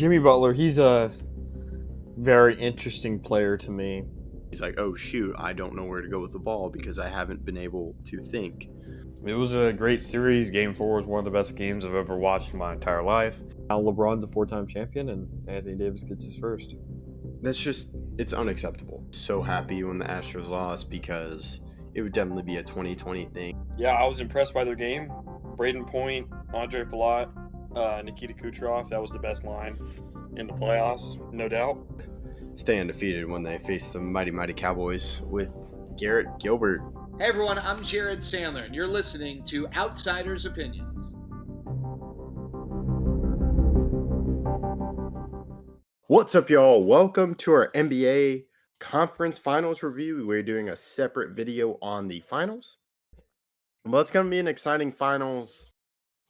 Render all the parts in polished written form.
Jimmy Butler, he's a very interesting player to me. He's like, oh shoot, I don't know where to go with the ball because I haven't been able to think. It was a great series. Game 4 was one of the best games I've ever watched in my entire life. Now LeBron's a 4-time champion, and Anthony Davis gets his first. It's unacceptable. So happy when the Astros lost because it would definitely be a 2020 thing. Yeah, I was impressed by their game. Braden Point, Andre Palat, Nikita Kucherov. That was the best line in the playoffs, no doubt. Stay undefeated when they face the mighty Cowboys with Garrett Gilbert. Hey everyone, I'm Jared Sandler, and you're listening to Outsiders Opinions. What's up, y'all? Welcome to our NBA Conference Finals review. We're doing a separate video on the finals. Well, it's going to be an exciting finals.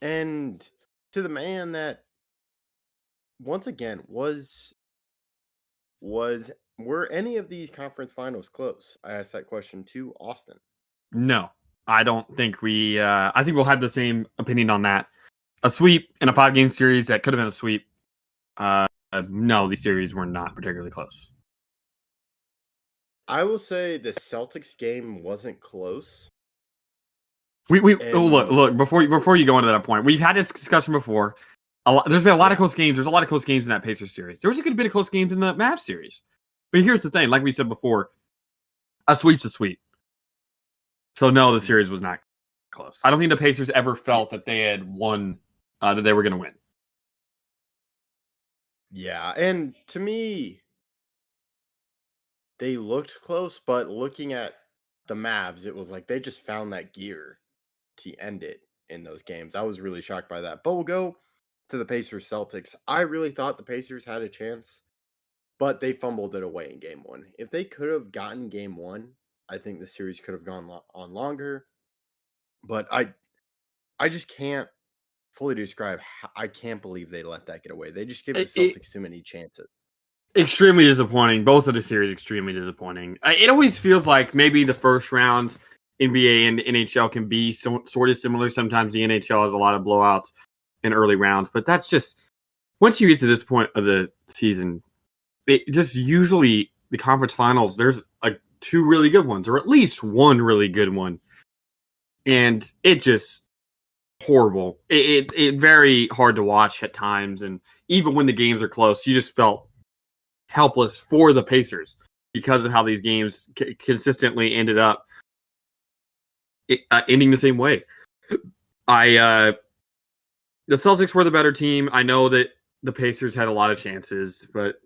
And to the man that, once again, were any of these conference finals close? I asked that question to Austin. No, I don't think I think we'll have the same opinion on that. A sweep in a 5-game series that could have been a sweep. No, these series were not particularly close. I will say the Celtics game wasn't close. Look before you go into that point, we've had this discussion before. There's been a lot of close games. There's a lot of close games in that Pacers series. There was a good bit of close games in the Mavs series. But here's the thing, like we said before, a sweep's a sweep. So no, the series was not close. I don't think the Pacers ever felt that they had won, that they were going to win. Yeah, and to me, they looked close, but looking at the Mavs, it was like they just found that gear to end it in those games. I was really shocked by that. But we'll go to the Pacers Celtics. I really thought the Pacers had a chance, but they fumbled it away in game 1. If they could have gotten game 1, I think the series could have gone on longer. But I just can't fully describe I can't believe they let that get away. They just gave the Celtics too many chances. Extremely disappointing. Both of the series extremely disappointing. It always feels like maybe the first round NBA and NHL can be sort of similar. Sometimes the NHL has a lot of blowouts in early rounds, but that's just once you get to this point of the season, it just usually the conference finals, there's two really good ones or at least one really good one. And it just horrible. It very hard to watch at times. And even when the games are close, you just felt helpless for the Pacers because of how these games consistently ended up ending the same way. The Celtics were the better team. I know that the Pacers had a lot of chances, but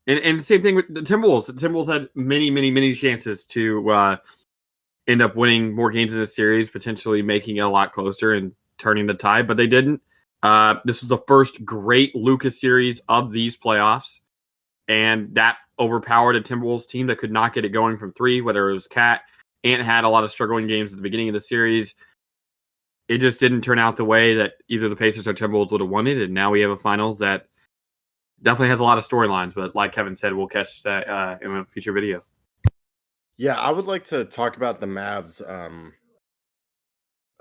and the same thing with the Timberwolves. The Timberwolves had many chances to end up winning more games in the series, potentially making it a lot closer and turning the tide, but they didn't. This was the first great Luka series of these playoffs, and that overpowered a Timberwolves team that could not get it going from three, whether it was Cat. Ant had a lot of struggling games at the beginning of the series. It just didn't turn out the way that either the Pacers or Timberwolves would have wanted, and now we have a finals that definitely has a lot of storylines, but like Kevin said, we'll catch that in a future video. Yeah, I would like to talk about the Mavs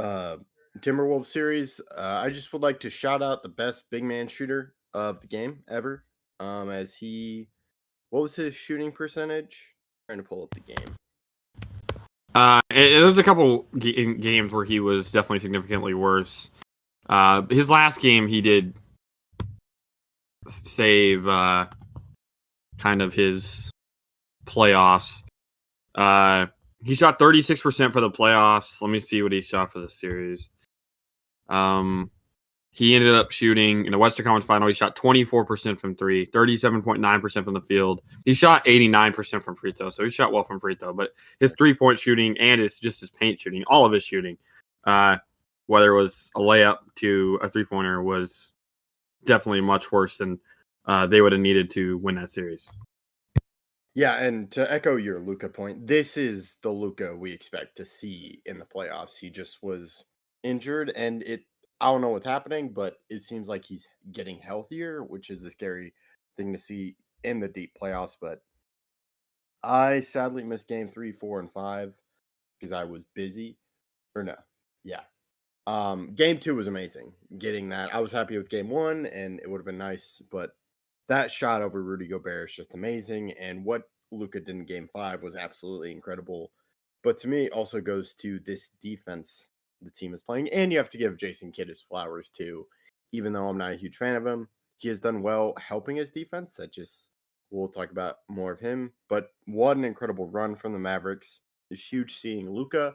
Timberwolves series. I just would like to shout out the best big man shooter of the game ever. What was his shooting percentage? I'm trying to pull up the game. There's a couple games where he was definitely significantly worse. His last game, he did save kind of his playoffs. He shot 36% for the playoffs. Let me see what he shot for the series. He ended up shooting in the Western Conference Final. He shot 24% from three, 37.9% from the field. He shot 89% from free throw, so he shot well from free throw. But his 3-point shooting and his paint shooting, all of his shooting, whether it was a layup to a 3-pointer, was definitely much worse than they would have needed to win that series. Yeah, and to echo your Luka point, this is the Luka we expect to see in the playoffs. He just was injured, and I don't know what's happening, but it seems like he's getting healthier, which is a scary thing to see in the deep playoffs. But I sadly missed game 3, 4, and 5 because I was busy. Or no. Yeah. Game 2 was amazing. Getting that. I was happy with game 1, and it would have been nice, but that shot over Rudy Gobert is just amazing. And what Luka did in game 5 was absolutely incredible. But to me, it also goes to this defense the team is playing. And you have to give Jason Kidd his flowers too. Even though I'm not a huge fan of him, he has done well helping his defense. That just, we'll talk about more of him. But what an incredible run from the Mavericks. It's huge seeing Luka.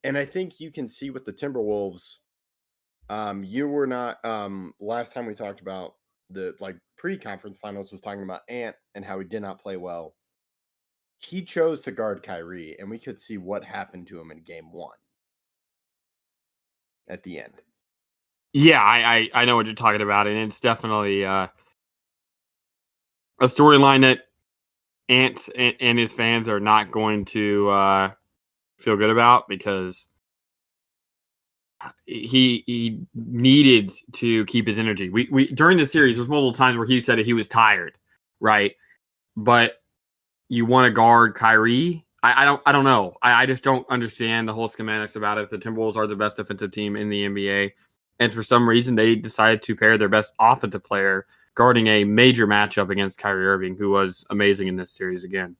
And I think you can see with the Timberwolves, you were not last time we talked about the pre-conference finals was talking about Ant and how he did not play well. He chose to guard Kyrie, and we could see what happened to him in game 1 at the end. Yeah, I know what you're talking about, and it's definitely a storyline that Ant and his fans are not going to feel good about, because he needed to keep his energy. We during the series, there's multiple times where he said that he was tired, right? But you want to guard Kyrie? I don't know. I just don't understand the whole schematics about it. The Timberwolves are the best defensive team in the NBA, and for some reason they decided to pair their best offensive player guarding a major matchup against Kyrie Irving, who was amazing in this series again.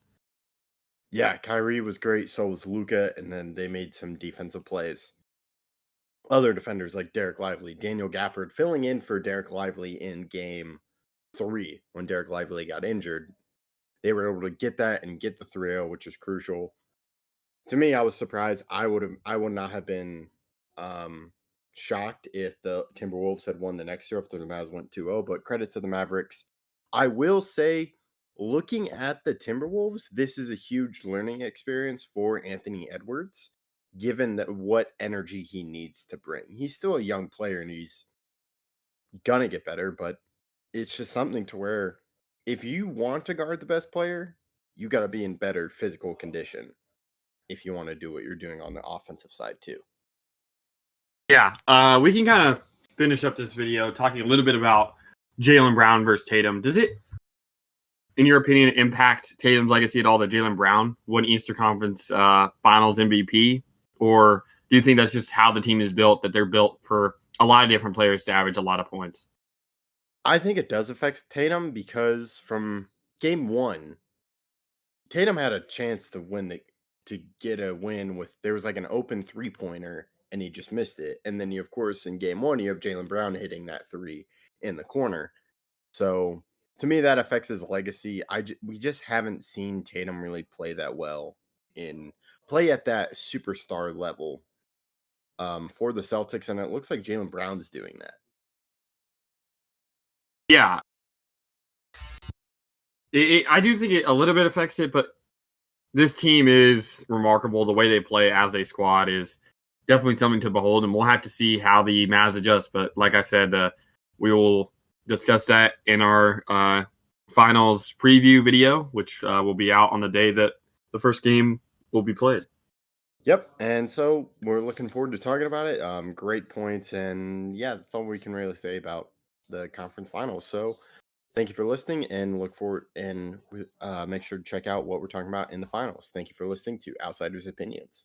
Yeah, Kyrie was great. So was Luka, and then they made some defensive plays. Other defenders like Derek Lively, Daniel Gafford filling in for Derek Lively in game 3 when Derek Lively got injured. They were able to get that and get the 3-0, which is crucial. To me, I was surprised. I would not have been shocked if the Timberwolves had won the next year after the Mavs went 2-0, but credit to the Mavericks. I will say, looking at the Timberwolves, this is a huge learning experience for Anthony Edwards, given that what energy he needs to bring. He's still a young player and he's gonna get better, but it's just something to where if you want to guard the best player, you got to be in better physical condition if you want to do what you're doing on the offensive side too. Yeah, we can kind of finish up this video talking a little bit about Jaylen Brown versus Tatum. Does it, in your opinion, impact Tatum's legacy at all that Jaylen Brown won Eastern Conference Finals MVP? Or do you think that's just how the team is built, that they're built for a lot of different players to average a lot of points? I think it does affect Tatum because from game 1, Tatum had a chance to get a win with, there was like an open 3-pointer and he just missed it. And then you, of course, in game 1, you have Jaylen Brown hitting that 3 in the corner. So to me, that affects his legacy. We just haven't seen Tatum really play that well play at that superstar level for the Celtics, and it looks like Jaylen Brown's doing that. Yeah. I do think it a little bit affects it, but this team is remarkable. The way they play as a squad is definitely something to behold, and we'll have to see how the Mavs adjust. But like I said, we will discuss that in our finals preview video, which will be out on the day that the first game will be played. Yep, and so we're looking forward to talking about it. Great points, and yeah, that's all we can really say about the conference finals. So thank you for listening, and look forward and make sure to check out what we're talking about in the finals. Thank you for listening to Outsiders Opinions.